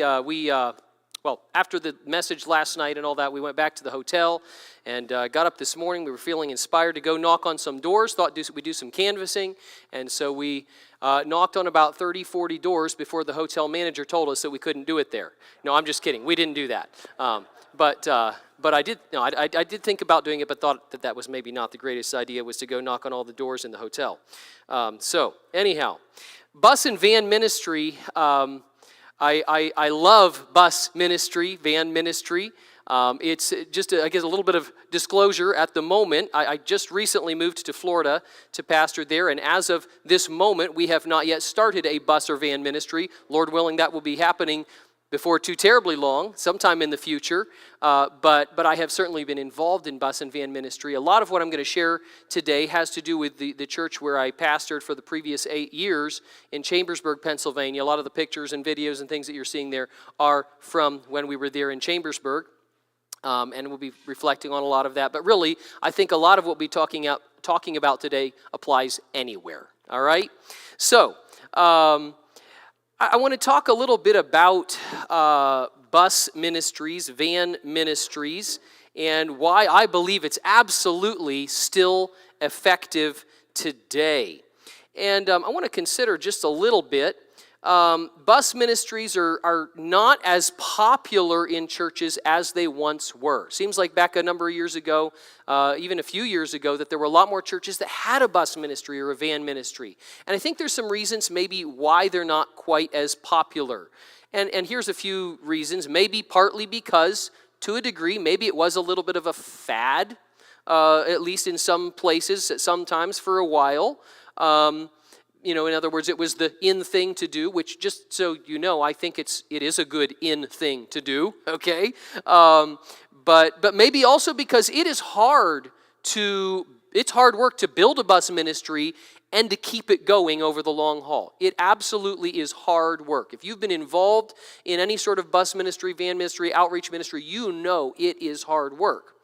well, after the message last night and all that, we went back to the hotel and got up this morning. We were feeling inspired to go knock on some doors, thought we'd do some canvassing, and so we knocked on about 30, 40 doors before the hotel manager told us that we couldn't do it there. No, I'm just kidding. We didn't do that. But I did. No, I did think about doing it, but thought that was maybe not the greatest idea. Was to go knock on all the doors in the hotel. So anyhow, bus and van ministry. I love bus ministry, van ministry. It's just, I guess, a little bit of disclosure at the moment. I just recently moved to Florida to pastor there, and as of this moment, we have not yet started a bus or van ministry. Lord willing, that will be happening before too terribly long, sometime in the future. But I have certainly been involved in bus and van ministry. A lot of what I'm going to share today has to do with the church where I pastored for the previous 8 years in Chambersburg, Pennsylvania. A lot of the pictures and videos and things that you're seeing there are from when we were there in Chambersburg. And we'll be reflecting on a lot of that. But really, I think a lot of what we'll be talking about today applies anywhere. All right? So, I want to talk a little bit about bus ministries, van ministries, and why I believe it's absolutely still effective today. And I want to consider just a little bit. Bus ministries are not as popular in churches as they once were. Seems like back a number of years ago, even a few years ago, that there were a lot more churches that had a bus ministry or a van ministry. And I think there's some reasons maybe why they're not quite as popular. And here's a few reasons. Maybe partly because, to a degree, maybe it was a little bit of a fad, at least in some places, sometimes for a while. In other words, it was the in thing to do, which, just so you know, I think it is a good in thing to do, okay? But maybe also because it's hard work to build a bus ministry and to keep it going over the long haul. It absolutely is hard work. If you've been involved in any sort of bus ministry, van ministry, outreach ministry, you know it is hard work.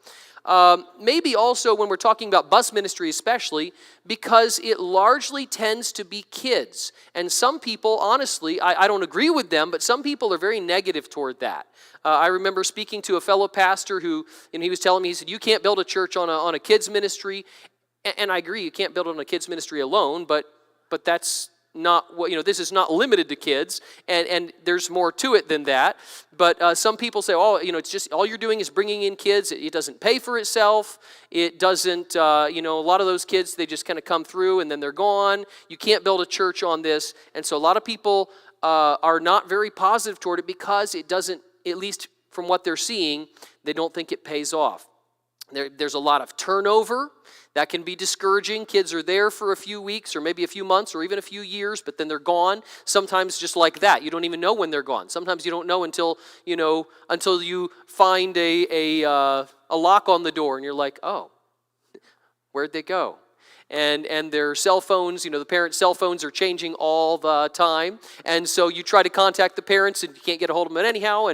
Maybe also when we're talking about bus ministry especially, because it largely tends to be kids. And some people, honestly, I don't agree with them, but some people are very negative toward that. I remember speaking to a fellow pastor who, he was telling me, he said, you can't build a church on a kids ministry. And I agree, you can't build on a kids ministry alone, but that's not what, this is not limited to kids, and there's more to it than that. But some people say, it's just all you're doing is bringing in kids. It doesn't pay for itself. It doesn't, a lot of those kids, they just kind of come through and then they're gone. You can't build a church on this. And so a lot of people are not very positive toward it because it doesn't, at least from what they're seeing, they don't think it pays off. There's a lot of turnover. That can be discouraging. Kids are there for a few weeks or maybe a few months or even a few years, but then they're gone. Sometimes just like that. You don't even know when they're gone. Sometimes you don't know until you find a lock on the door and you're like, oh, where'd they go? And their cell phones, the parents' cell phones are changing all the time. And so you try to contact the parents and you can't get a hold of them anyhow.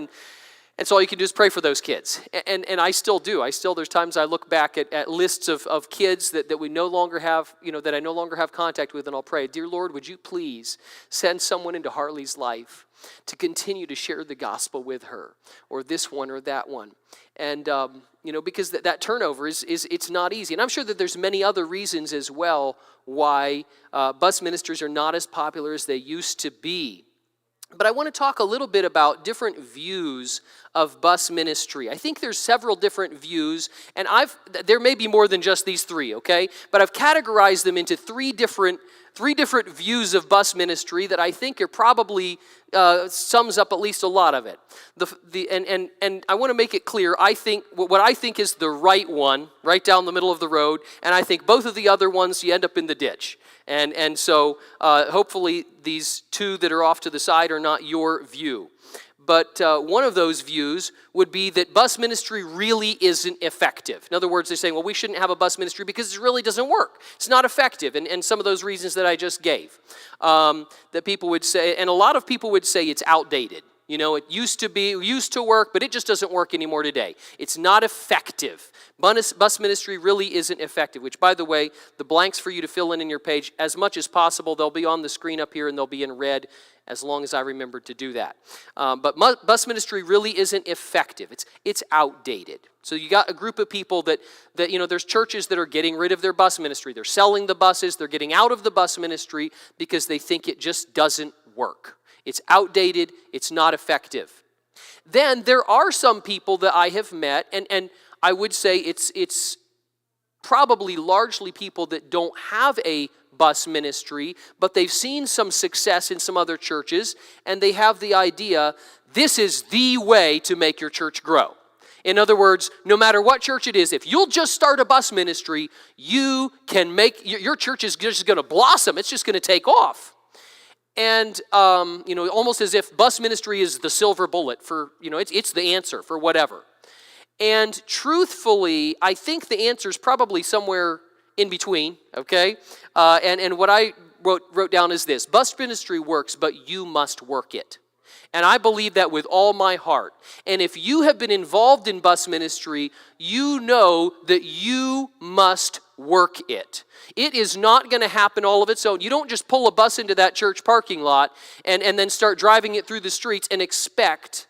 And so all you can do is pray for those kids. And I still do. There's times I look back at lists of kids that we no longer have, that I no longer have contact with, and I'll pray, dear Lord, would you please send someone into Harley's life to continue to share the gospel with her, or this one or that one. And, because that turnover it's not easy. And I'm sure that there's many other reasons as well why bus ministers are not as popular as they used to be. But I want to talk a little bit about different views of bus ministry. I think there's several different views, and there may be more than just these three, okay? But I've categorized them into three different views of bus ministry that I think are probably sums up at least a lot of it. And I want to make it clear. I think what I think is the right one, right down the middle of the road, and I think both of the other ones you end up in the ditch. And so hopefully these two that are off to the side are not your view. But one of those views would be that bus ministry really isn't effective. In other words, they're saying, well, we shouldn't have a bus ministry because it really doesn't work. It's not effective. And some of those reasons that I just gave. That people would say, and a lot of people would say it's outdated. You know, it used to work, but it just doesn't work anymore today. It's not effective. Bus ministry really isn't effective, which, by the way, the blanks for you to fill in your page, as much as possible, they'll be on the screen up here and they'll be in red as long as I remember to do that. But bus ministry really isn't effective. It's outdated. So you got a group of people that there's churches that are getting rid of their bus ministry. They're selling the buses. They're getting out of the bus ministry because they think it just doesn't work. It's outdated. It's not effective. Then there are some people that I have met, and I would say it's probably largely people that don't have a bus ministry, but they've seen some success in some other churches, and they have the idea, this is the way to make your church grow. In other words, no matter what church it is, if you'll just start a bus ministry, you can make, your church is just going to blossom. It's just going to take off. And, almost as if bus ministry is the silver bullet for, it's the answer for whatever. And truthfully, I think the answer is probably somewhere in between, okay? And what I wrote down is this: bus ministry works, but you must work it. And I believe that with all my heart. And if you have been involved in bus ministry, you know that you must work it. It is not going to happen all of its own. You don't just pull a bus into that church parking lot and then start driving it through the streets and expect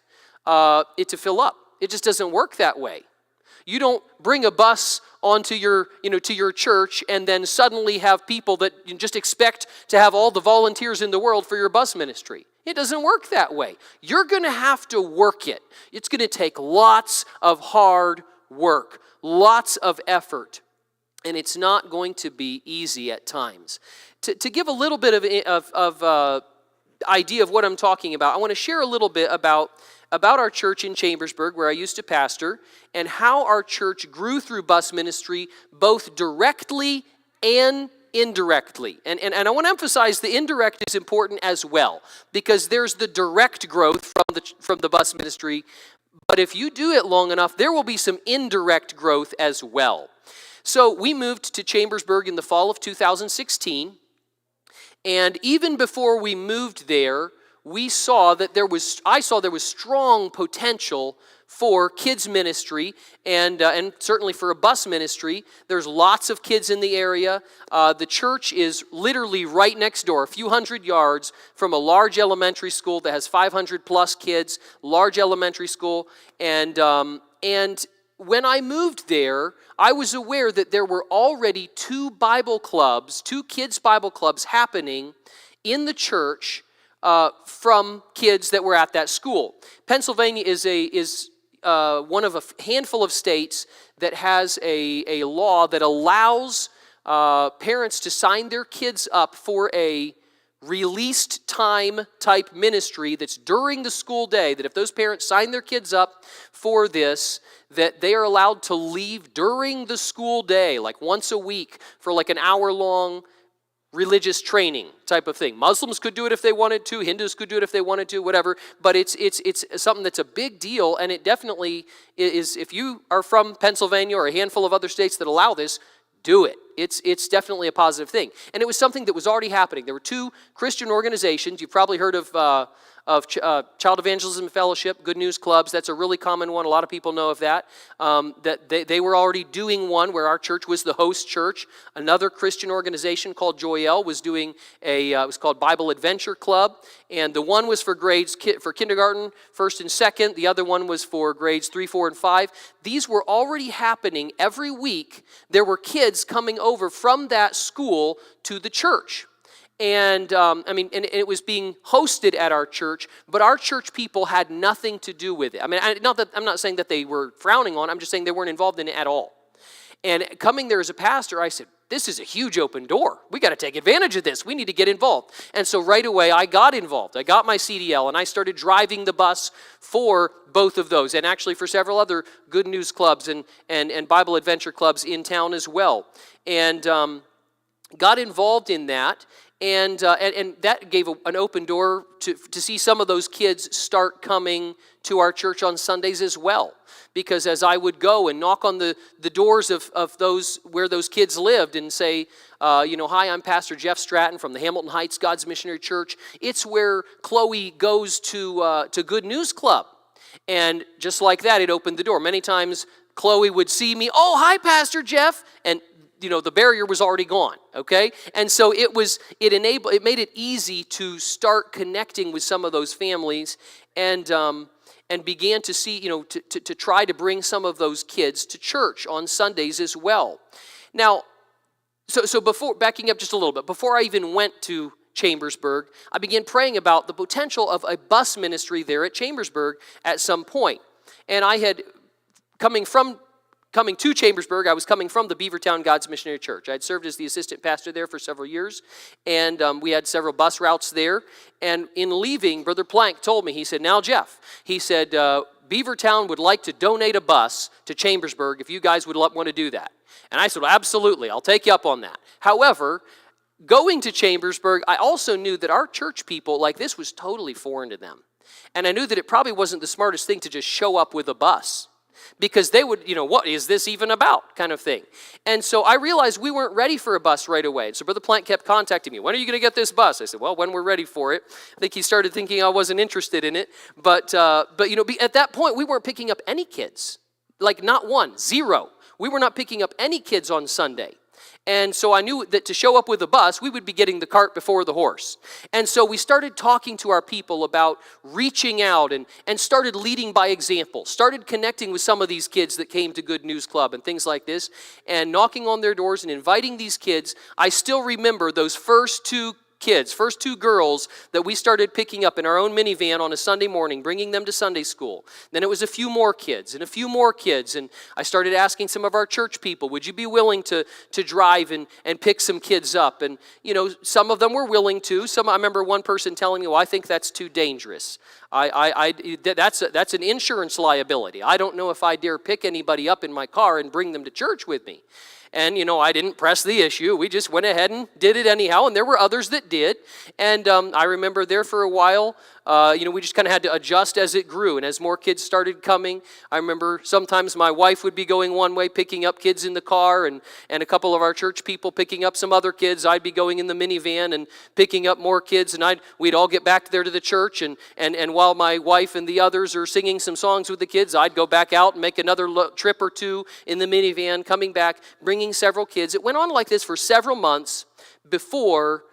it to fill up. It just doesn't work that way. You don't bring a bus onto your church and then suddenly have people that you just expect to have all the volunteers in the world for your bus ministry. It doesn't work that way. You're going to have to work it. It's going to take lots of hard work, lots of effort, and it's not going to be easy at times. To give a little bit of idea of what I'm talking about, I want to share a little bit about our church in Chambersburg, where I used to pastor, and how our church grew through bus ministry, both directly and indirectly. And I want to emphasize the indirect is important as well, because there's the direct growth from the bus ministry, but if you do it long enough, there will be some indirect growth as well. So we moved to Chambersburg in the fall of 2016, and even before we moved there, I saw there was strong potential for kids ministry and certainly for a bus ministry. There's lots of kids in the area. The church is literally right next door, a few hundred yards from a large elementary school that has 500 plus kids, large elementary school. And when I moved there, I was aware that there were already two kids Bible clubs happening in the church from kids that were at that school. Pennsylvania is one of a handful of states that has a law that allows parents to sign their kids up for a released time type ministry that's during the school day, that if those parents sign their kids up for this, that they are allowed to leave during the school day, like once a week for like an hour-long religious training type of thing. Muslims could do it if they wanted to, Hindus could do it if they wanted to, whatever, but it's something that's a big deal, and it definitely is. If you are from Pennsylvania or a handful of other states that allow this, do it. It's definitely a positive thing. And it was something that was already happening. There were two Christian organizations. You've probably heard of Child Evangelism Fellowship, Good News Clubs. That's a really common one. A lot of people know of that. That they were already doing one where our church was the host church. Another Christian organization called Joyel was doing it was called Bible Adventure Club. And the one was for kindergarten, first and second. The other one was for grades 3, 4, and 5. These were already happening every week. There were kids coming over from that school to the church. And and it was being hosted at our church, but our church people had nothing to do with it. I'm not saying that they were frowning on it, I'm just saying they weren't involved in it at all. And coming there as a pastor, I said, this is a huge open door. We got to take advantage of this. We need to get involved. And so right away, I got involved. I got my CDL, and I started driving the bus for both of those, and actually for several other Good News Clubs and Bible Adventure Clubs in town as well. And got involved in that, And that gave an open door to see some of those kids start coming to our church on Sundays as well. Because as I would go and knock on the doors of those where those kids lived and say, hi, I'm Pastor Jeff Stratton from the Hamilton Heights God's Missionary Church. It's where Chloe goes to Good News Club. And just like that, it opened the door. Many times Chloe would see me, oh, hi, Pastor Jeff, and the barrier was already gone, okay? And so it made it easy to start connecting with some of those families and began to see, to try to bring some of those kids to church on Sundays as well. Now, so before, backing up just a little bit, before I even went to Chambersburg, I began praying about the potential of a bus ministry there at Chambersburg at some point. And I had, coming to Chambersburg, I was coming from the Beavertown God's Missionary Church. I had served as the assistant pastor there for several years, and we had several bus routes there. And in leaving, Brother Plank told me, he said, now, Jeff, he said, Beavertown would like to donate a bus to Chambersburg if you guys would want to do that. And I said, well, absolutely, I'll take you up on that. However, going to Chambersburg, I also knew that our church people, this was totally foreign to them. And I knew that it probably wasn't the smartest thing to just show up with a bus. Because they would, what is this even about kind of thing. And so I realized we weren't ready for a bus right away. So Brother Plank kept contacting me. When are you going to get this bus? I said, well, when we're ready for it. I think he started thinking I wasn't interested in it. But at that point, we weren't picking up any kids. Not one, zero. We were not picking up any kids on Sunday. And so I knew that to show up with a bus, we would be getting the cart before the horse. And so we started talking to our people about reaching out and started leading by example, started connecting with some of these kids that came to Good News Club and things like this, and knocking on their doors and inviting these kids. I still remember those first two girls that we started picking up in our own minivan on a Sunday morning, bringing them to Sunday school. Then it was a few more kids, and I started asking some of our church people, would you be willing to drive and pick some kids up? And, some of them were willing to. I remember one person telling me, well, I think that's too dangerous. That's an insurance liability. I don't know if I dare pick anybody up in my car and bring them to church with me. And, I didn't press the issue. We just went ahead and did it anyhow. And there were others that did. And I remember there for a while, we just kind of had to adjust as it grew. And as more kids started coming, I remember sometimes my wife would be going one way, picking up kids in the car, and a couple of our church people picking up some other kids. I'd be going in the minivan and picking up more kids. And we'd all get back there to the church. And while my wife and the others are singing some songs with the kids, I'd go back out and make another trip or two in the minivan, coming back, bringing several kids. It went on like this for several months before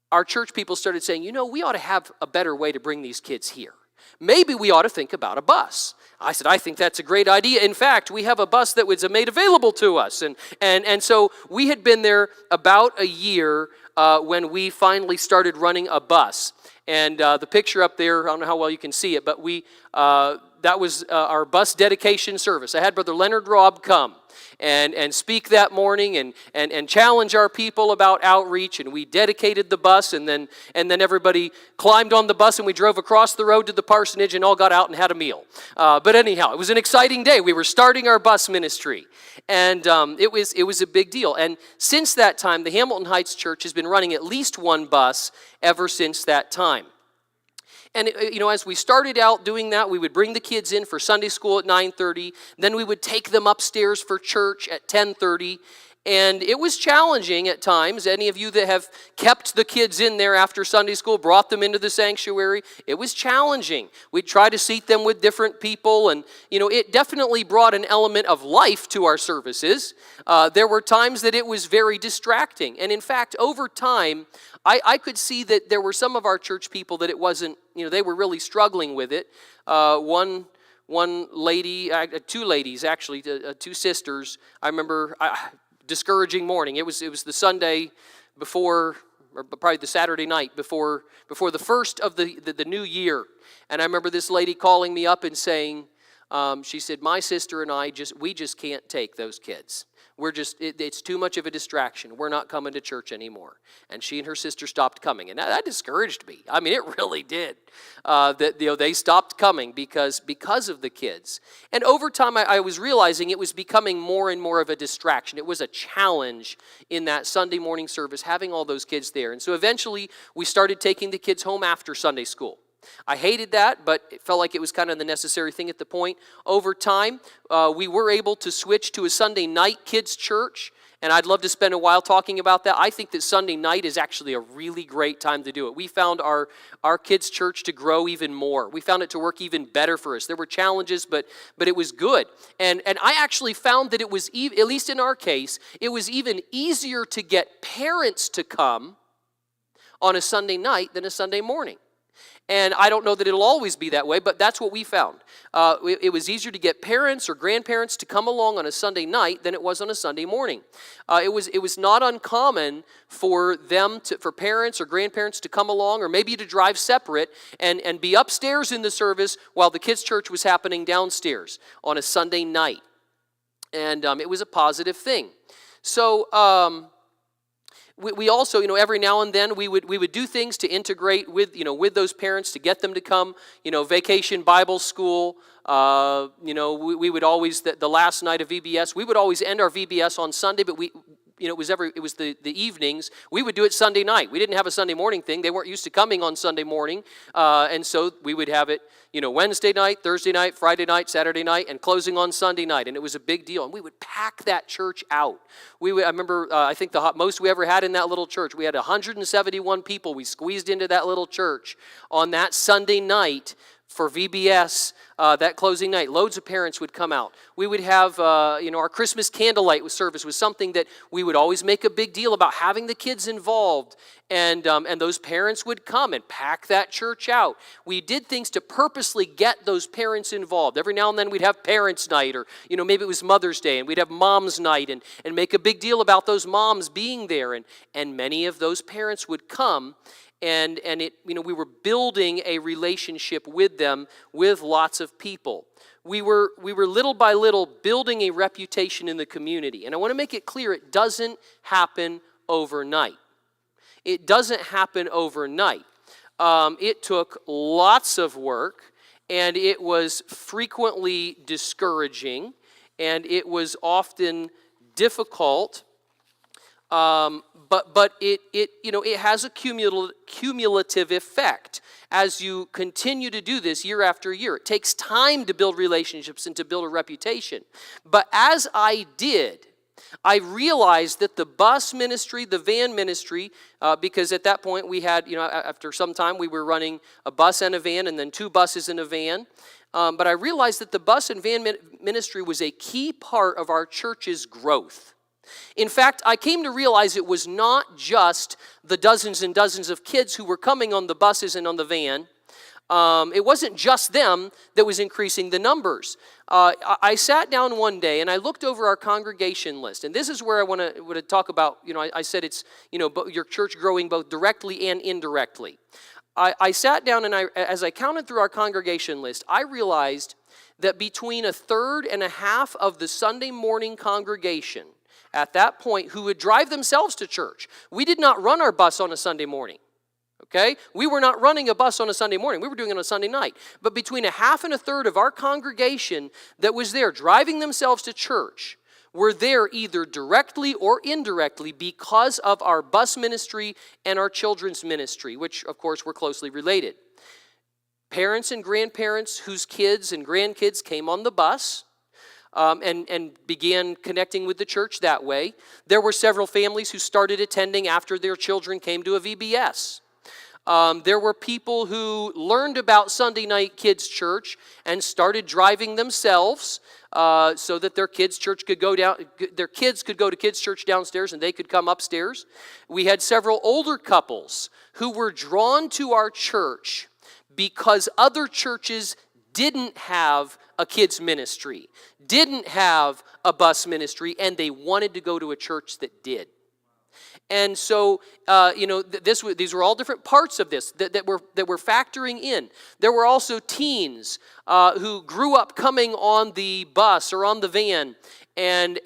our church people started saying, we ought to have a better way to bring these kids here. Maybe we ought to think about a bus. I said, I think that's a great idea. In fact, we have a bus that was made available to us. And so we had been there about a year when we finally started running a bus. And the picture up there, I don't know how well you can see it, but that was our bus dedication service. I had Brother Leonard Robb come and speak that morning and challenge our people about outreach, and we dedicated the bus, and then everybody climbed on the bus and we drove across the road to the parsonage and all got out and had a meal. But anyhow, it was an exciting day. We were starting our bus ministry, and it was a big deal. And since that time, the Hamilton Heights Church has been running at least one bus ever since that time. And, as we started out doing that, we would bring the kids in for Sunday school at 9:30. Then we would take them upstairs for church at 10:30. And it was challenging at times. Any of you that have kept the kids in there after Sunday school, brought them into the sanctuary, it was challenging. We'd try to seat them with different people. And, it definitely brought an element of life to our services. There were times that it was very distracting. And in fact, over time, I could see that there were some of our church people that it wasn't, they were really struggling with it. One lady, two ladies actually, two sisters, I remember, discouraging morning. It was the Sunday before, or probably the Saturday night before the first of the new year. And I remember this lady calling me up and saying, she said, my sister and I we just can't take those kids. It's too much of a distraction. We're not coming to church anymore. And she and her sister stopped coming. And that discouraged me. I mean, it really did. They stopped coming because of the kids. And over time, I was realizing it was becoming more and more of a distraction. It was a challenge in that Sunday morning service, having all those kids there. And so eventually, we started taking the kids home after Sunday school. I hated that, but it felt like it was kind of the necessary thing at the point. Over time, we were able to switch to a Sunday night kids' church, and I'd love to spend a while talking about that. I think that Sunday night is actually a really great time to do it. We found our kids' church to grow even more. We found it to work even better for us. There were challenges, but it was good. And I actually found that it was, at least in our case, it was even easier to get parents to come on a Sunday night than a Sunday morning. And I don't know that it'll always be that way, but that's what we found. It was easier to get parents or grandparents to come along on a Sunday night than it was on a Sunday morning. It was not uncommon for parents or grandparents to come along, or maybe to drive separate and be upstairs in the service while the kids' church was happening downstairs on a Sunday night. And it was a positive thing. So we also, every now and then we would do things to integrate with those parents, to get them to come, vacation Bible school. We would always, the last night of VBS, we would always end our VBS on Sunday, but it was the evenings. We would do it Sunday night. We didn't have a Sunday morning thing. They weren't used to coming on Sunday morning. And so we would have it, Wednesday night, Thursday night, Friday night, Saturday night, and closing on Sunday night. And it was a big deal. And we would pack that church out. I remember, I think the most we ever had in that little church, we had 171 people we squeezed into that little church on that Sunday night for VBS, that closing night. Loads of parents would come out. We would have, our Christmas candlelight service was something that we would always make a big deal about, having the kids involved. And those parents would come and pack that church out. We did things to purposely get those parents involved. Every now and then we'd have parents' night, or maybe it was Mother's Day, and we'd have mom's night and make a big deal about those moms being there. And many of those parents would come. And we were building a relationship with them, with lots of people. We were little by little building a reputation in the community. And I want to make it clear, it doesn't happen overnight. It doesn't happen overnight. It took lots of work, and it was frequently discouraging, and it was often difficult. But it has a cumulative effect as you continue to do this year after year. It takes time to build relationships and to build a reputation. But as I did, I realized that the bus ministry, the van ministry, because at that point we had, after some time we were running a bus and a van, and then 2 buses and a van. But I realized that the bus and van ministry was a key part of our church's growth. In fact, I came to realize it was not just the dozens and dozens of kids who were coming on the buses and on the van. It wasn't just them that was increasing the numbers. I sat down one day and I looked over our congregation list. And this is where I want to talk about, I said it's, your church growing both directly and indirectly. I sat down and as I counted through our congregation list, I realized that between a third and a half of the Sunday morning congregation at that point who would drive themselves to church. We did not run our bus on a Sunday morning, okay? We were not running a bus on a Sunday morning. We were doing it on a Sunday night. But between a half and a third of our congregation that was there driving themselves to church were there either directly or indirectly because of our bus ministry and our children's ministry, which, of course, were closely related. Parents and grandparents whose kids and grandkids came on the bus, and began connecting with the church that way. There were several families who started attending after their children came to a VBS. There were people who learned about Sunday night kids' church and started driving themselves so that their kids' church could go down. Their kids could go to kids' church downstairs and they could come upstairs. We had several older couples who were drawn to our church because other churches didn't have a kids ministry, didn't have a bus ministry, and they wanted to go to a church that did. And so, these were all different parts of this that were factoring in. There were also teens who grew up coming on the bus or on the van, and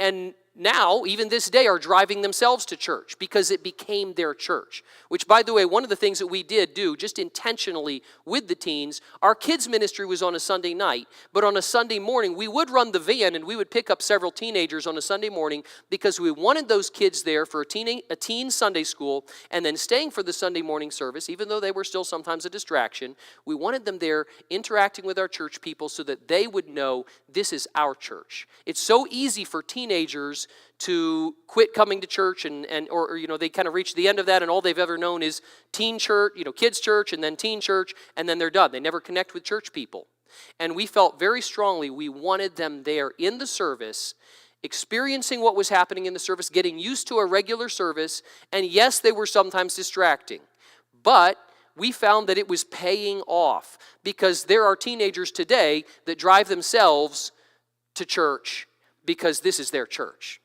now, even this day, are driving themselves to church because it became their church. Which, by the way, one of the things that we did do just intentionally with the teens, our kids' ministry was on a Sunday night, but on a Sunday morning, we would run the van and we would pick up several teenagers on a Sunday morning because we wanted those kids there for a teen Sunday school and then staying for the Sunday morning service, even though they were still sometimes a distraction. We wanted them there interacting with our church people so that they would know this is our church. It's so easy for teenagers to quit coming to church or they kind of reach the end of that and all they've ever known is teen church, kids church and then teen church and then they're done. They never connect with church people. And we felt very strongly we wanted them there in the service, experiencing what was happening in the service, getting used to a regular service, and yes, they were sometimes distracting. But we found that it was paying off because there are teenagers today that drive themselves to church because this is their church.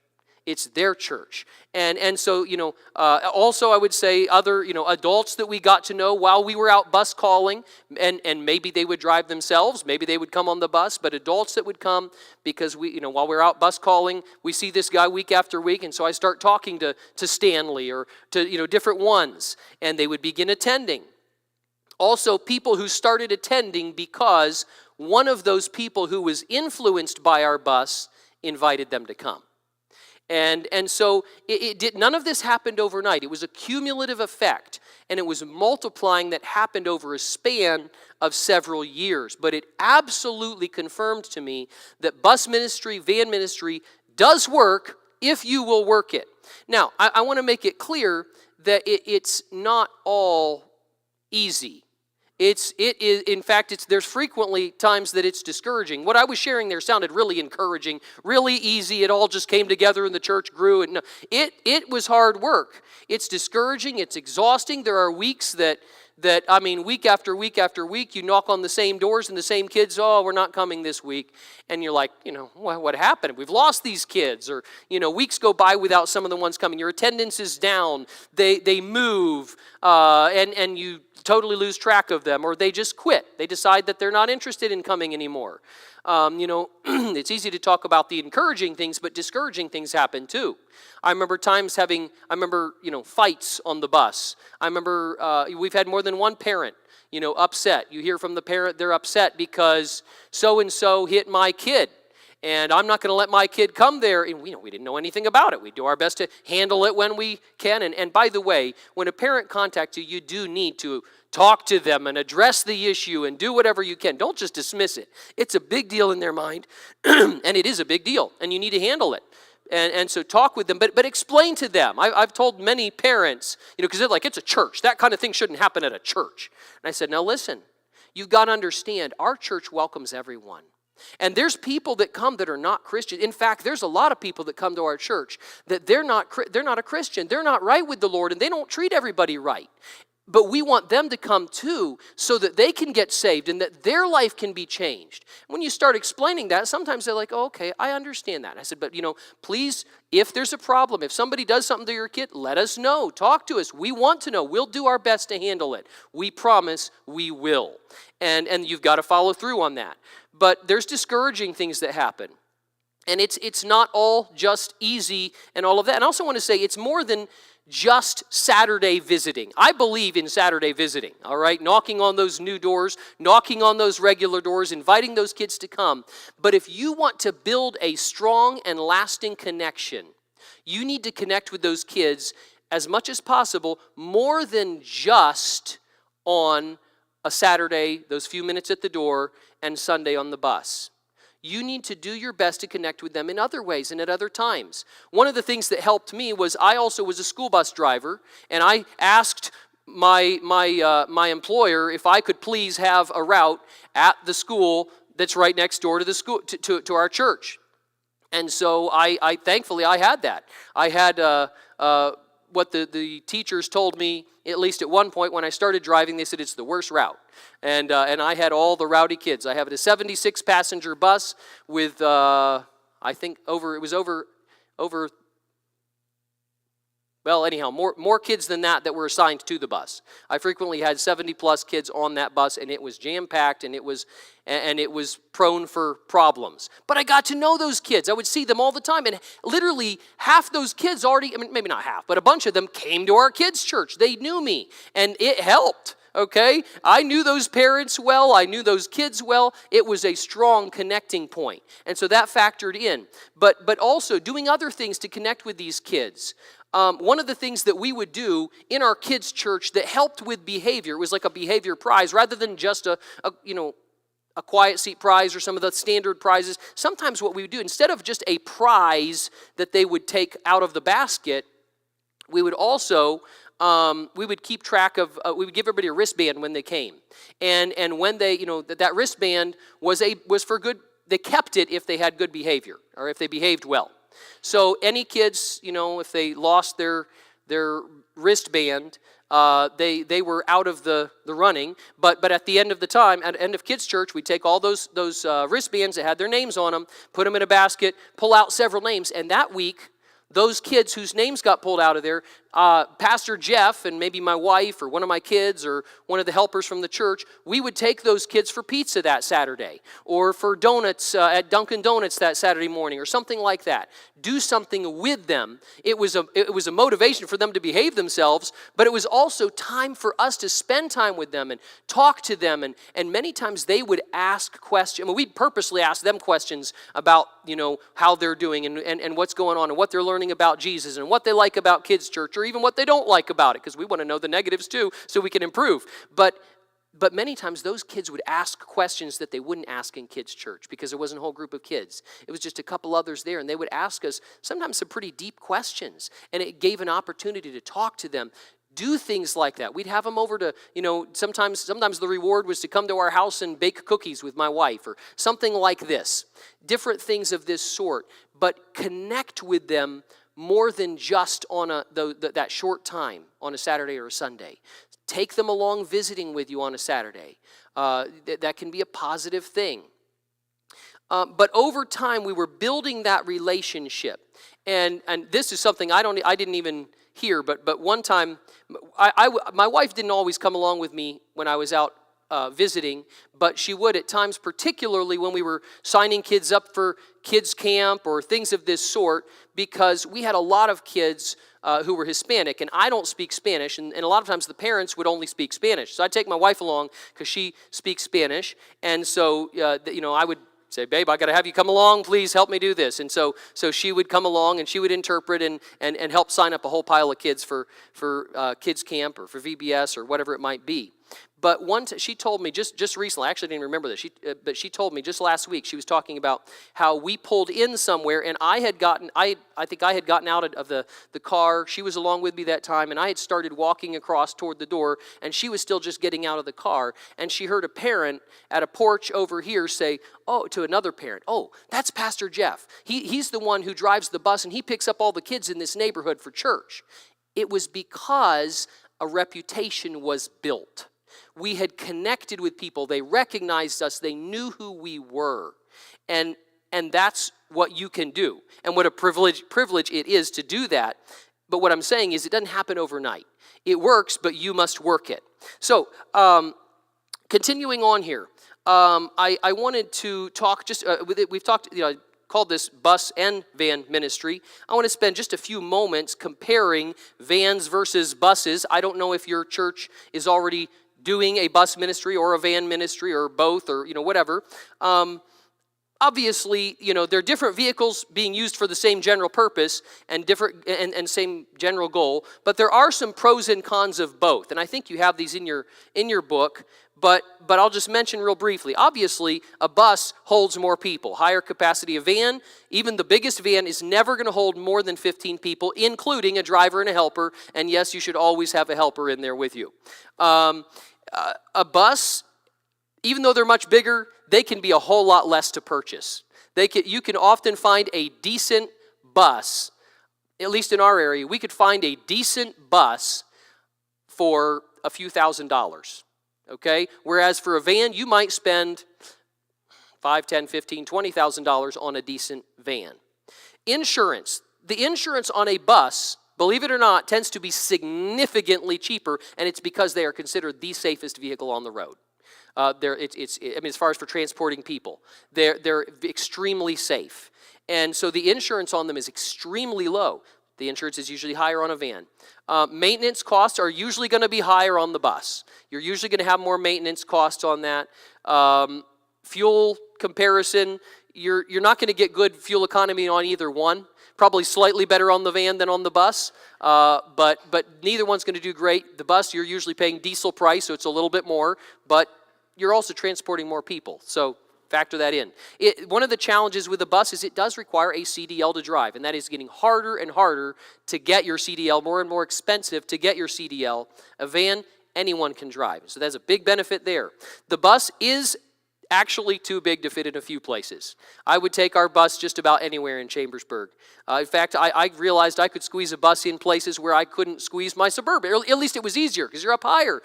It's their church. And so, also I would say other, adults that we got to know while we were out bus calling, and maybe they would drive themselves, maybe they would come on the bus, but adults that would come because while we're out bus calling, we see this guy week after week, and so I start talking to Stanley or to, different ones, and they would begin attending. Also, people who started attending because one of those people who was influenced by our bus invited them to come. And so none of this happened overnight. It was a cumulative effect, and it was multiplying that happened over a span of several years. But it absolutely confirmed to me that bus ministry, van ministry does work if you will work it. Now, I want to make it clear that it's not all easy. It is, in fact, there's frequently times that it's discouraging. What I was sharing there sounded really encouraging, really easy. It all just came together and the church grew. And no, it was hard work. It's discouraging. It's exhausting. There are weeks that week after week after week, you knock on the same doors and the same kids, we're not coming this week. And you're like, what happened? We've lost these kids. Or, weeks go by without some of the ones coming. Your attendance is down. They move, and you totally lose track of them, or they just quit. They decide that they're not interested in coming anymore. It's easy to talk about the encouraging things, but discouraging things happen too. I remember times fights on the bus. I remember we've had more than one parent, upset. You hear from the parent, they're upset because so-and-so hit my kid. And I'm not going to let my kid come there. And we didn't know anything about it. We do our best to handle it when we can. And by the way, when a parent contacts you, you do need to talk to them and address the issue and do whatever you can. Don't just dismiss it. It's a big deal in their mind, and it is a big deal, and you need to handle it. And so talk with them, but explain to them. I've told many parents, because they're like, it's a church. That kind of thing shouldn't happen at a church. And I said, now listen, you've got to understand, our church welcomes everyone. And there's people that come that are not Christian. In fact, there's a lot of people that come to our church that they're not a Christian. They're not right with the Lord, and they don't treat everybody right. But we want them to come too so that they can get saved and that their life can be changed. When you start explaining that, sometimes they're like, okay, I understand that. I said, but please, if there's a problem, if somebody does something to your kid, let us know. Talk to us. We want to know. We'll do our best to handle it. We promise we will. And you've got to follow through on that. But there's discouraging things that happen. And it's not all just easy and all of that. And I also want to say it's more than just Saturday visiting. I believe in Saturday visiting, all right? Knocking on those new doors, knocking on those regular doors, inviting those kids to come. But if you want to build a strong and lasting connection, you need to connect with those kids as much as possible, more than just on a Saturday, those few minutes at the door, and Sunday on the bus. You need to do your best to connect with them in other ways and at other times. One of the things that helped me was I also was a school bus driver, and I asked my employer if I could please have a route at the school that's right next door to the school to our church. And so I thankfully I had that. I had what the teachers told me, at least at one point when I started driving, they said it's the worst route. And I had all the rowdy kids. I have a 76 passenger bus with I think over Well, anyhow, more kids than that were assigned to the bus. I frequently had 70-plus kids on that bus, and it was jam-packed, and it was prone for problems. But I got to know those kids. I would see them all the time, and literally half those kids already, I mean, maybe not half, but a bunch of them came to our kids' church. They knew me, and it helped. Okay? I knew those parents well. I knew those kids well. It was a strong connecting point. And so that factored in. But also doing other things to connect with these kids. One of the things that we would do in our kids' church that helped with behavior was like a behavior prize rather than just a quiet seat prize or some of the standard prizes. Sometimes what we would do, instead of just a prize that they would take out of the basket, we would also we would keep track of, we would give everybody a wristband when they came. And when they, that wristband was for good, they kept it if they had good behavior or if they behaved well. So any kids, if they lost their wristband, they were out of the running. But at the end of the time, at the end of kids' church, we'd take all those wristbands that had their names on them, put them in a basket, pull out several names, and that week, those kids whose names got pulled out of there, Pastor Jeff and maybe my wife or one of my kids or one of the helpers from the church, we would take those kids for pizza that Saturday or for donuts at Dunkin' Donuts that Saturday morning or something like that. Do something with them. It was a motivation for them to behave themselves, but it was also time for us to spend time with them and talk to them. And many times they would ask questions. I mean, we'd purposely ask them questions about, how they're doing and what's going on and what they're learning about Jesus and what they like about kids' church or even what they don't like about it, because we want to know the negatives too so we can improve. But many times those kids would ask questions that they wouldn't ask in kids' church because there wasn't a whole group of kids. It was just a couple others there, and they would ask us sometimes some pretty deep questions, and it gave an opportunity to talk to them. Do things like that. We'd have them over to, sometimes the reward was to come to our house and bake cookies with my wife or something like this. Different things of this sort, but connect with them more than just on that short time on a Saturday or a Sunday. Take them along visiting with you on a Saturday. That can be a positive thing. But over time, we were building that relationship. And this is something I didn't even hear, but one time, my wife didn't always come along with me when I was out visiting, but she would at times, particularly when we were signing kids up for kids camp or things of this sort, because we had a lot of kids who were Hispanic, and I don't speak Spanish, and a lot of times the parents would only speak Spanish. So I'd take my wife along because she speaks Spanish, and so I would say, babe, I got to have you come along. Please help me do this. And so she would come along and she would interpret and help sign up a whole pile of kids for kids camp or for VBS or whatever it might be. But she told me just recently, I actually didn't remember this, but she told me just last week, she was talking about how we pulled in somewhere, and I think I had gotten out of the car. She was along with me that time, and I had started walking across toward the door, and she was still just getting out of the car, and she heard a parent at a porch over here say, to another parent, that's Pastor Jeff. He's the one who drives the bus, and he picks up all the kids in this neighborhood for church. It was because a reputation was built. We had connected with people. They recognized us. They knew who we were. And that's what you can do. And what a privilege it is to do that. But what I'm saying is it doesn't happen overnight. It works, but you must work it. So, continuing on here, I wanted to talk we've talked, called this bus and van ministry. I want to spend just a few moments comparing vans versus buses. I don't know if your church is already doing a bus ministry or a van ministry or both or whatever. Obviously, there are different vehicles being used for the same general purpose and different and same general goal, but there are some pros and cons of both. And I think you have these in your book, but I'll just mention real briefly. Obviously, a bus holds more people. Higher capacity, a van, even the biggest van is never going to hold more than 15 people, including a driver and a helper. And yes, you should always have a helper in there with you. A bus, even though they're much bigger, they can be a whole lot less to purchase. You can often find a decent bus, at least in our area, we could find a decent bus for a few $1,000s, okay? Whereas for a van, you might spend $5,000, $10,000, $15,000, $20,000 on a decent van. Insurance. The insurance on a bus believe it or not, tends to be significantly cheaper, and it's because they are considered the safest vehicle on the road. As far as for transporting people, they're extremely safe. And so the insurance on them is extremely low. The insurance is usually higher on a van. Maintenance costs are usually going to be higher on the bus. You're usually going to have more maintenance costs on that. Fuel comparison, you're not going to get good fuel economy on either one. Probably slightly better on the van than on the bus, but neither one's going to do great. The bus, you're usually paying diesel price, so it's a little bit more, but you're also transporting more people, so factor that in. One of the challenges with the bus is it does require a CDL to drive, and that is getting harder and harder to get your CDL, more and more expensive to get your CDL. A van, anyone can drive, so that's a big benefit there. The bus is actually too big to fit in a few places. I would take our bus just about anywhere in Chambersburg. In fact, I realized I could squeeze a bus in places where I couldn't squeeze my Suburban. Or at least it was easier because you're up higher.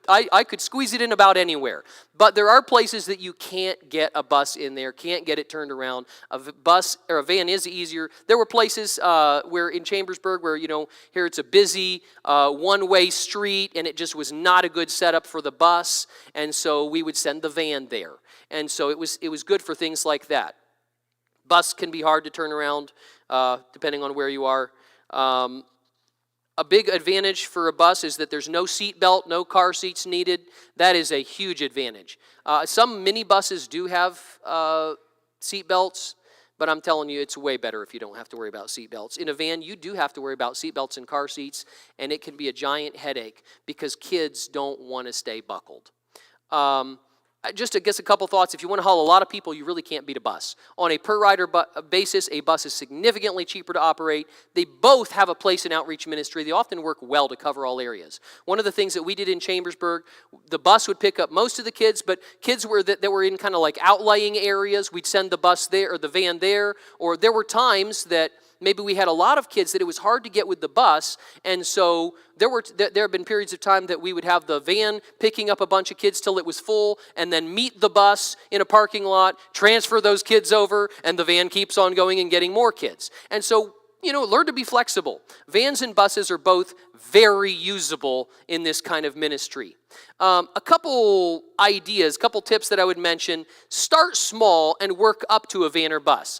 I could squeeze it in about anywhere. But there are places that you can't get a bus in there, can't get it turned around. A bus or a van is easier. There were places where in Chambersburg where, here it's a busy one-way street and it just was not a good setup for the bus. And so we would send the van there. And so it was good for things like that. Bus can be hard to turn around depending on where you are. A big advantage for a bus is that there's no seat belt, no car seats needed. That is a huge advantage. Some minibuses do have seat belts, but I'm telling you, it's way better if you don't have to worry about seat belts. In a van, you do have to worry about seat belts and car seats, and it can be a giant headache because kids don't want to stay buckled. Just, I guess, a couple thoughts. If you want to haul a lot of people, you really can't beat a bus. On a per-rider basis, a bus is significantly cheaper to operate. They both have a place in outreach ministry. They often work well to cover all areas. One of the things that we did in Chambersburg, the bus would pick up most of the kids, but kids that were in kind of like outlying areas, we'd send the bus there or the van there. Or there were times that maybe we had a lot of kids that it was hard to get with the bus, and so there have been periods of time that we would have the van picking up a bunch of kids till it was full, and then meet the bus in a parking lot, transfer those kids over, and the van keeps on going and getting more kids. And so, learn to be flexible. Vans and buses are both very usable in this kind of ministry. A couple ideas, couple tips that I would mention. Start small and work up to a van or bus.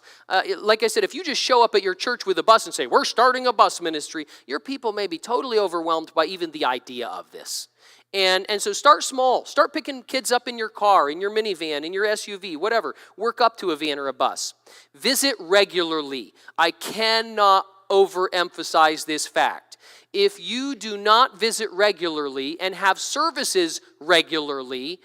Like I said, if you just show up at your church with a bus and say, we're starting a bus ministry, your people may be totally overwhelmed by even the idea of this. And so start small. Start picking kids up in your car, in your minivan, in your SUV, whatever. Work up to a van or a bus. Visit regularly. I cannot overemphasize this fact. If you do not visit regularly and have services regularly,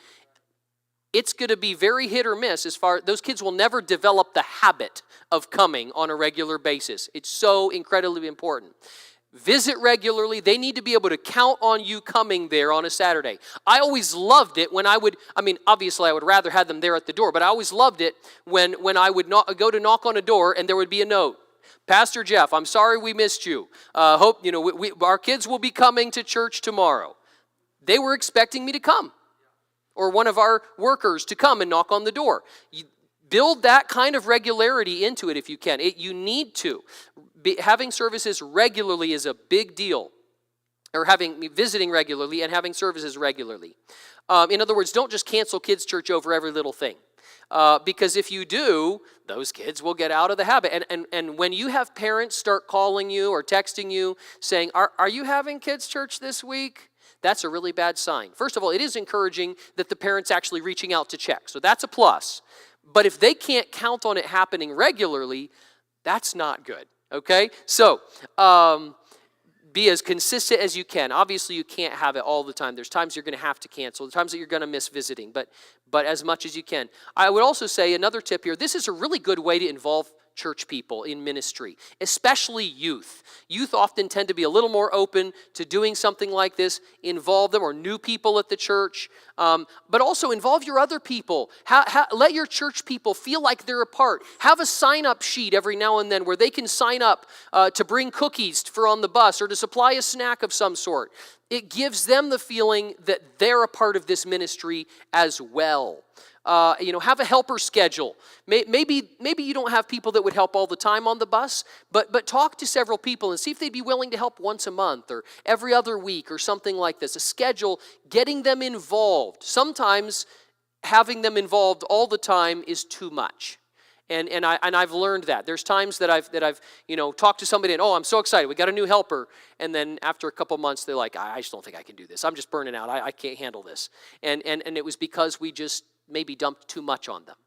it's going to be very hit or miss those kids will never develop the habit of coming on a regular basis. It's so incredibly important. Visit regularly. They need to be able to count on you coming there on a Saturday. I always loved it when obviously I would rather have them there at the door, but I always loved it when I would go to knock on a door and there would be a note. Pastor Jeff, I'm sorry we missed you. Hope, our kids will be coming to church tomorrow. They were expecting me to come, or one of our workers to come and knock on the door. Build that kind of regularity into it if you can. You need to. Having services regularly is a big deal. Or visiting regularly and having services regularly. In other words, don't just cancel kids' church over every little thing. Because if you do, those kids will get out of the habit. And when you have parents start calling you or texting you saying, are you having kids' church this week? That's a really bad sign. First of all, it is encouraging that the parent's actually reaching out to check. So that's a plus. But if they can't count on it happening regularly, that's not good. Okay? So, be as consistent as you can. Obviously, you can't have it all the time. There's times you're going to have to cancel. There's times that you're going to miss visiting, but as much as you can. I would also say another tip here. This is a really good way to involve church people in ministry, especially youth. Youth often tend to be a little more open to doing something like this. Involve them, or new people at the church, but also involve your other people. Let your church people feel like they're a part. Have a sign-up sheet every now and then where they can sign up to bring cookies for on the bus or to supply a snack of some sort. It gives them the feeling that they're a part of this ministry as well. Have a helper schedule. Maybe you don't have people that would help all the time on the bus, but talk to several people and see if they'd be willing to help once a month or every other week or something like this. A schedule, getting them involved. Sometimes having them involved all the time is too much. And I've learned that. There's times that I've talked to somebody and, I'm so excited, we got a new helper. And then after a couple months, they're like, I just don't think I can do this. I'm just burning out. I can't handle this. And it was because we just maybe dumped too much on them.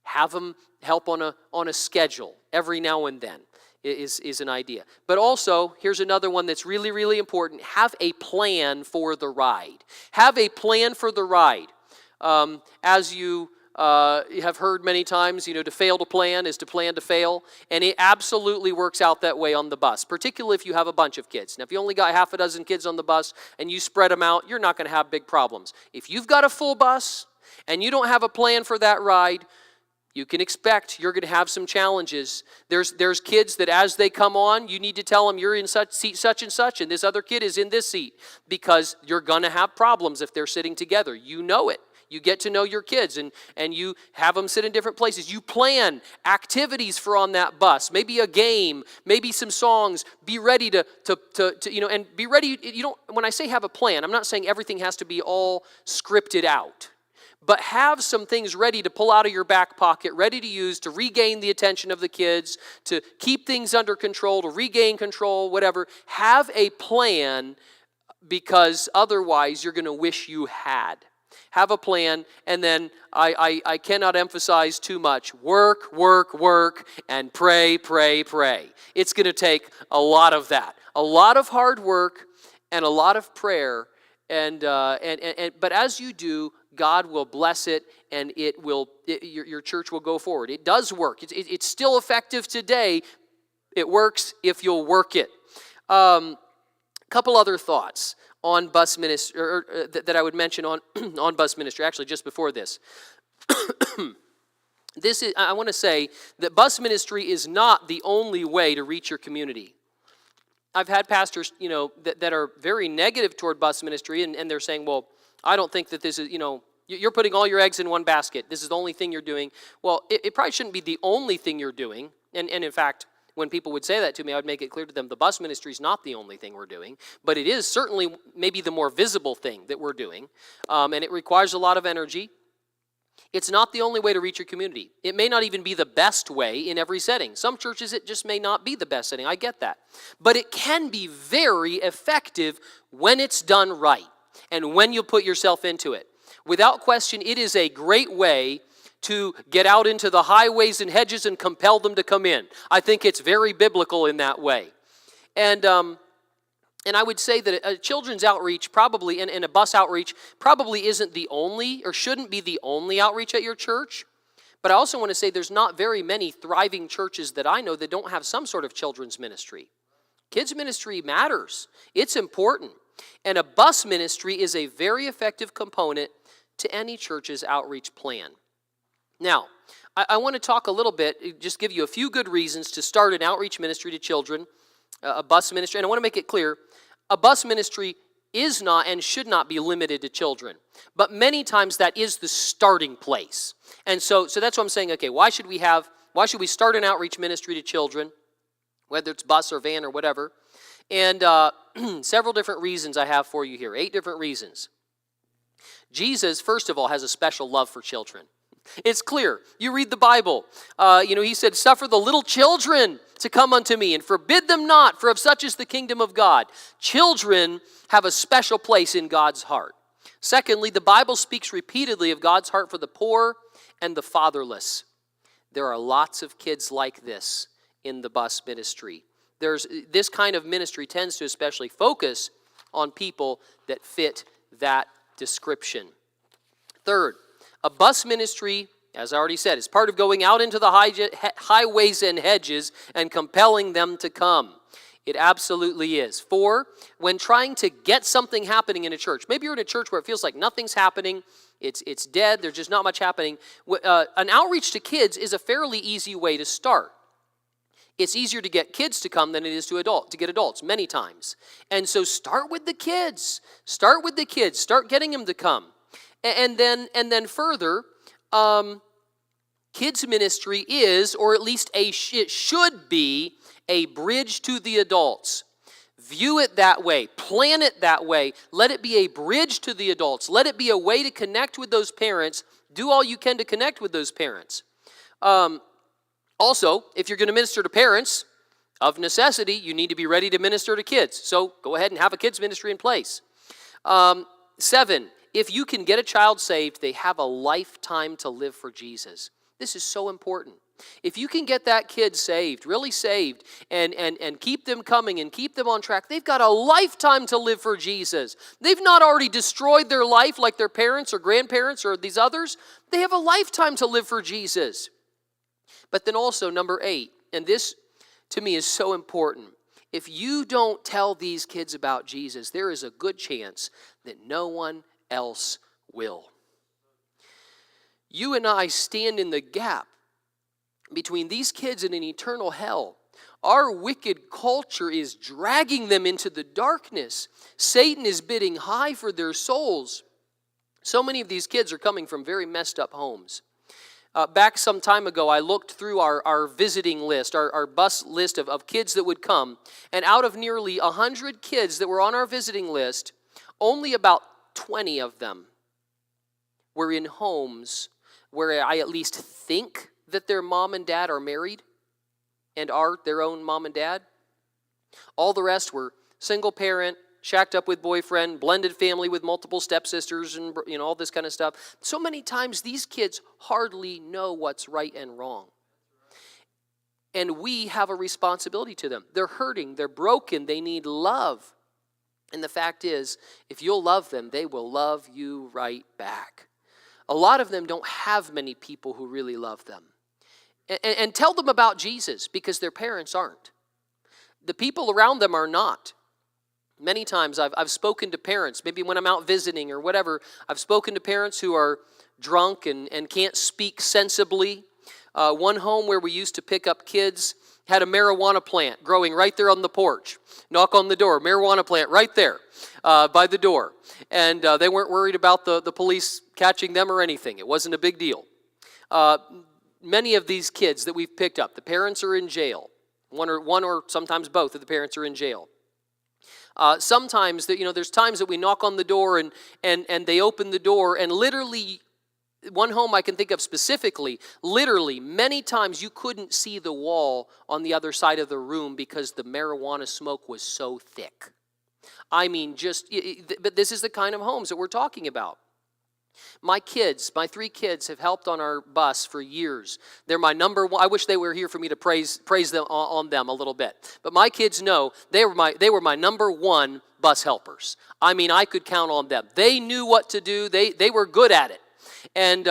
Have them help on a schedule every now and then is an idea. But also, here's another one that's really, really important. Have a plan for the ride. Have a plan for the ride. As you have heard many times, to fail to plan is to plan to fail. And it absolutely works out that way on the bus, particularly if you have a bunch of kids. Now, if you only got half a dozen kids on the bus and you spread them out, you're not going to have big problems. If you've got a full bus and you don't have a plan for that ride, you can expect you're going to have some challenges. There's kids that as they come on, you need to tell them you're in seat such and such, and this other kid is in this seat, because you're going to have problems if they're sitting together. You know it. You get to know your kids, and you have them sit in different places. You plan activities for on that bus, maybe a game, maybe some songs. Be ready to and be ready. When I say have a plan, I'm not saying everything has to be all scripted out. But have some things ready to pull out of your back pocket, ready to use to regain the attention of the kids, to keep things under control, to regain control, whatever. Have a plan, because otherwise you're going to wish you had. Have a plan, and then I cannot emphasize too much. Work, work, work, and pray, pray, pray. It's going to take a lot of that. A lot of hard work and a lot of prayer. But as you do, God will bless it, and your church will go forward. It does work. It's still effective today. It works if you'll work it. Couple other thoughts on bus ministry, that I would mention on on bus ministry. Actually, just before this, I want to say that bus ministry is not the only way to reach your community. I've had pastors, that are very negative toward bus ministry, and they're saying, well, I don't think that this is, you're putting all your eggs in one basket. This is the only thing you're doing. Well, it probably shouldn't be the only thing you're doing. And in fact, when people would say that to me, I would make it clear to them the bus ministry is not the only thing we're doing, but it is certainly maybe the more visible thing that we're doing, and it requires a lot of energy. It's not the only way to reach your community. It may not even be the best way in every setting. Some churches, it just may not be the best setting. I get that. But it can be very effective when it's done right and when you put yourself into it. Without question, it is a great way to get out into the highways and hedges and compel them to come in. I think it's very biblical in that way. And I would say that a children's outreach probably, and a bus outreach, probably isn't the only, or shouldn't be the only outreach at your church. But I also want to say there's not very many thriving churches that I know that don't have some sort of children's ministry. Kids ministry matters. It's important. And a bus ministry is a very effective component to any church's outreach plan. Now, I want to talk a little bit, just give you a few good reasons to start an outreach ministry to children, a bus ministry. And I want to make it clear, a bus ministry is not and should not be limited to children. But many times that is the starting place. And so that's what I'm saying, okay, why should we start an outreach ministry to children, whether it's bus or van or whatever? And several different reasons I have for you here, 8 different reasons. Jesus, first of all, has a special love for children. It's clear. You read the Bible. He said, suffer the little children to come unto me and forbid them not, for of such is the kingdom of God. Children have a special place in God's heart. Secondly, the Bible speaks repeatedly of God's heart for the poor and the fatherless. There are lots of kids like this in the bus ministry. This kind of ministry tends to especially focus on people that fit that description. Third, a bus ministry, as I already said, is part of going out into the highways and hedges and compelling them to come. It absolutely is. 4, when trying to get something happening in a church, maybe you're in a church where it feels like nothing's happening, it's dead, there's just not much happening. An outreach to kids is a fairly easy way to start. It's easier to get kids to come than it is to get adults, many times. And so start with the kids. Start getting them to come. And then further, kids ministry is, or at least it should be, a bridge to the adults. View it that way. Plan it that way. Let it be a bridge to the adults. Let it be a way to connect with those parents. Do all you can to connect with those parents. Also, if you're going to minister to parents, of necessity, you need to be ready to minister to kids. So go ahead and have a kids ministry in place. 7, if you can get a child saved, they have a lifetime to live for Jesus. This is so important. If you can get that kid saved, really saved, and keep them coming and keep them on track, they've got a lifetime to live for Jesus. They've not already destroyed their life like their parents or grandparents or these others. They have a lifetime to live for Jesus. But then also, number 8, and this to me is so important. If you don't tell these kids about Jesus, there is a good chance that no one else will. You and I stand in the gap between these kids and an eternal hell. Our wicked culture is dragging them into the darkness. Satan is bidding high for their souls. So many of these kids are coming from very messed up homes. Back some time ago, I looked through our visiting list, our bus list of kids that would come, and out of nearly 100 kids that were on our visiting list, only about 20 of them were in homes where I at least think that their mom and dad are married and are their own mom and dad. All the rest were single parent, shacked up with boyfriend, blended family with multiple stepsisters, and all this kind of stuff. So many times these kids hardly know what's right and wrong. And we have a responsibility to them. They're hurting, they're broken, they need love. And the fact is, if you'll love them, they will love you right back. A lot of them don't have many people who really love them. And tell them about Jesus, because their parents aren't. The people around them are not. Many times I've spoken to parents, maybe when I'm out visiting or whatever, I've spoken to parents who are drunk and can't speak sensibly. One home where we used to pick up kids had a marijuana plant growing right there on the porch. Knock on the door, marijuana plant right there by the door. And they weren't worried about the police catching them or anything. It wasn't a big deal. Many of these kids that we've picked up, the parents are in jail. One or sometimes both of the parents are in jail. Sometimes, there's times that we knock on the door and they open the door, and literally, one home I can think of specifically, literally, many times you couldn't see the wall on the other side of the room because the marijuana smoke was so thick. I mean, but this is the kind of homes that we're talking about. My 3 kids have helped on our bus for years. They're my number one. I wish they were here for me to praise them on them a little bit. But my kids know they were my number one bus helpers. I mean, I could count on them. They knew what to do. They were good at it. And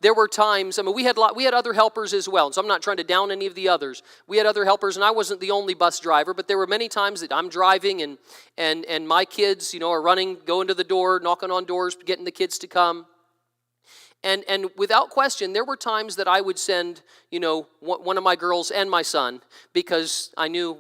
there were times, we had other helpers as well, and so I'm not trying to down any of the others. We had other helpers, and I wasn't the only bus driver, but there were many times that I'm driving and my kids, are running, going to the door, knocking on doors, getting the kids to come. And without question, there were times that I would send, one of my girls and my son, because I knew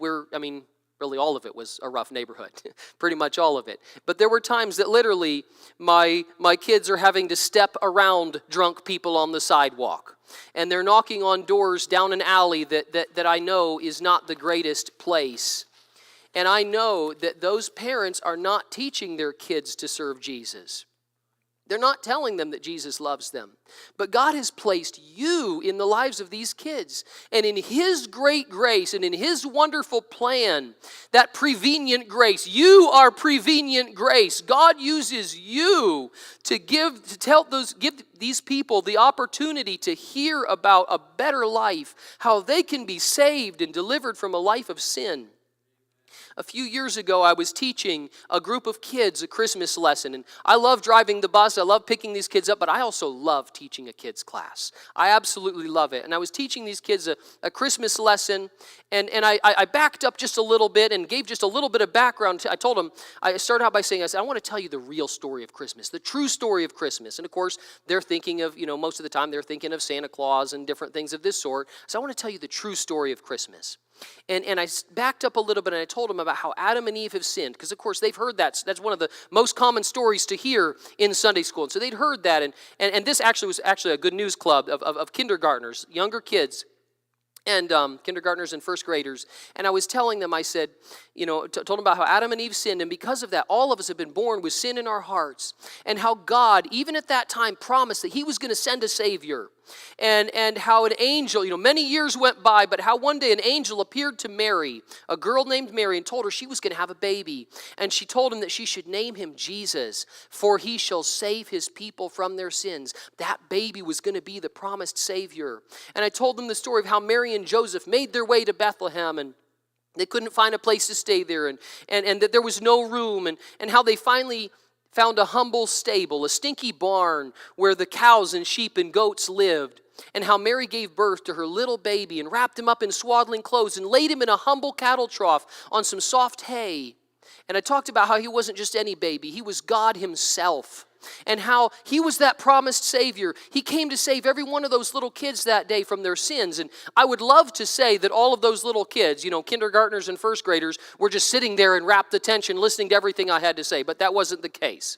really all of it was a rough neighborhood, pretty much all of it. But there were times that literally my kids are having to step around drunk people on the sidewalk. And they're knocking on doors down an alley that I know is not the greatest place. And I know that those parents are not teaching their kids to serve Jesus. They're not telling them that Jesus loves them. But God has placed you in the lives of these kids. And in His great grace and in His wonderful plan, that prevenient grace, you are prevenient grace. God uses you to give these people the opportunity to hear about a better life, how they can be saved and delivered from a life of sin. A few years ago, I was teaching a group of kids a Christmas lesson, and I love driving the bus, I love picking these kids up, but I also love teaching a kids class. I absolutely love it. And I was teaching these kids a Christmas lesson, and I backed up just a little bit and gave just a little bit of background. I told them, I started out by saying, I said, I want to tell you the real story of Christmas, the true story of Christmas. And of course, they're thinking of, most of the time, they're thinking of Santa Claus and different things of this sort. So I want to tell you the true story of Christmas. And I backed up a little bit and I told them about how Adam and Eve have sinned. Because, of course, they've heard that. That's one of the most common stories to hear in Sunday school. And so they'd heard that. And this actually was a good news club of kindergartners, younger kids, and kindergartners and first graders. And I was telling them, I said, told them about how Adam and Eve sinned. And because of that, all of us have been born with sin in our hearts. And how God, even at that time, promised that he was going to send a Savior. And how an angel, many years went by, but how one day an angel appeared to Mary, a girl named Mary, and told her she was going to have a baby. And she told him that she should name him Jesus, for he shall save his people from their sins. That baby was going to be the promised Savior. And I told them the story of how Mary and Joseph made their way to Bethlehem, and they couldn't find a place to stay there, and that there was no room, and how they finally found a humble stable, a stinky barn where the cows and sheep and goats lived, and how Mary gave birth to her little baby and wrapped him up in swaddling clothes and laid him in a humble cattle trough on some soft hay. And I talked about how he wasn't just any baby, he was God himself. And how he was that promised Savior. He came to save every one of those little kids that day from their sins. And I would love to say that all of those little kids, kindergartners and first graders, were just sitting there in rapt attention listening to everything I had to say. But that wasn't the case.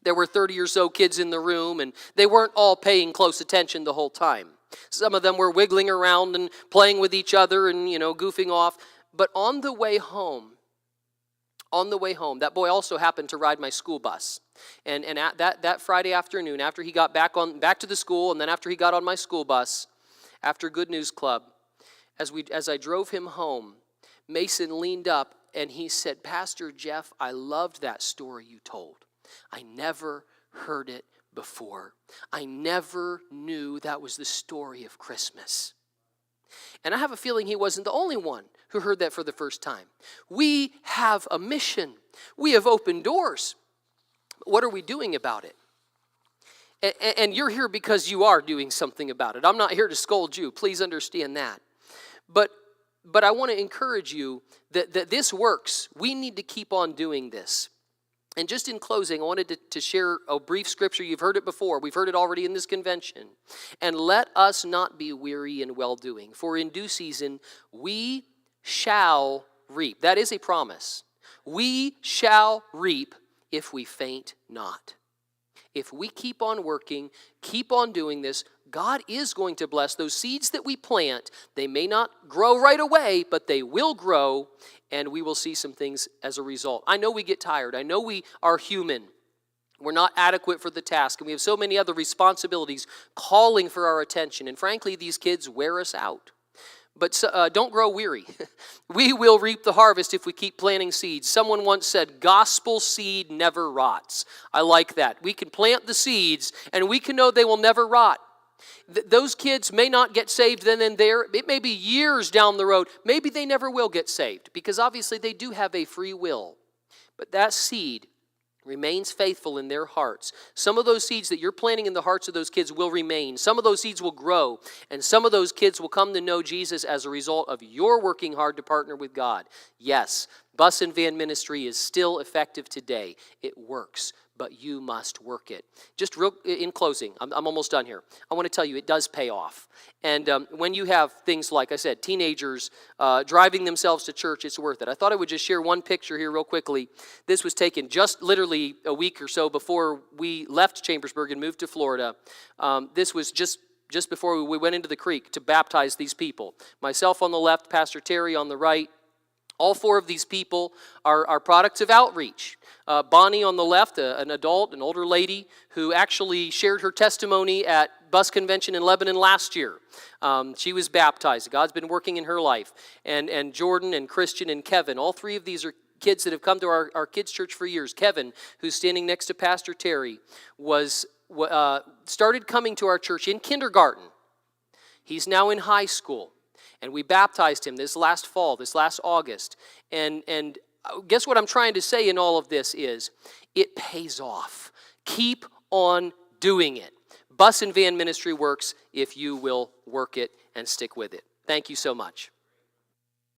There were 30 or so kids in the room, and they weren't all paying close attention the whole time. Some of them were wiggling around and playing with each other and, goofing off. But on the way home, that boy also happened to ride my school bus. And at that Friday afternoon, after he got back to the school, and then after he got on my school bus, after Good News Club, as I drove him home, Mason leaned up and he said, "Pastor Jeff, I loved that story you told. I never heard it before. I never knew that was the story of Christmas." And I have a feeling he wasn't the only one who heard that for the first time. We have a mission. We have opened doors. What are we doing about it? And you're here because you are doing something about it. I'm not here to scold you. Please understand that. But I want to encourage you that this works. We need to keep on doing this. And just in closing, I wanted to share a brief scripture. You've heard it before. We've heard it already in this convention. "And let us not be weary in well-doing, for in due season we shall reap." That is a promise. We shall reap if we faint not. If we keep on working, keep on doing this, God is going to bless those seeds that we plant. They may not grow right away, but they will grow, and we will see some things as a result. I know we get tired. I know we are human. We're not adequate for the task, and we have so many other responsibilities calling for our attention. And frankly, these kids wear us out. But don't grow weary. We will reap the harvest if we keep planting seeds. Someone once said, "Gospel seed never rots." I like that. We can plant the seeds, and we can know they will never rot. Those kids may not get saved then and there. It may be years down the road. Maybe they never will get saved, because obviously they do have a free will. But that seed remains faithful in their hearts. Some of those seeds that you're planting in the hearts of those kids will remain. Some of those seeds will grow, and some of those kids will come to know Jesus as a result of your working hard to partner with God. Yes, bus and van ministry is still effective today. It works, but you must work it. Just real in closing, I'm almost done here. I want to tell you, it does pay off. And when you have things like I said, teenagers driving themselves to church, it's worth it. I thought I would just share one picture here real quickly. This was taken just literally a week or so before we left Chambersburg and moved to Florida. This was just before we went into the creek to baptize these people. Myself on the left, Pastor Terry on the right. All four of these people are products of outreach. Bonnie on the left, an adult, an older lady who actually shared her testimony at Bus Convention in Lebanon last year. She was baptized. God's been working in her life. And Jordan and Christian and Kevin, all three of these are kids that have come to our kids' church for years. Kevin, who's standing next to Pastor Terry, started coming to our church in kindergarten. He's now in high school. And we baptized him this last fall, this last August. And guess what I'm trying to say in all of this is, it pays off. Keep on doing it. Bus and van ministry works if you will work it and stick with it. Thank you so much.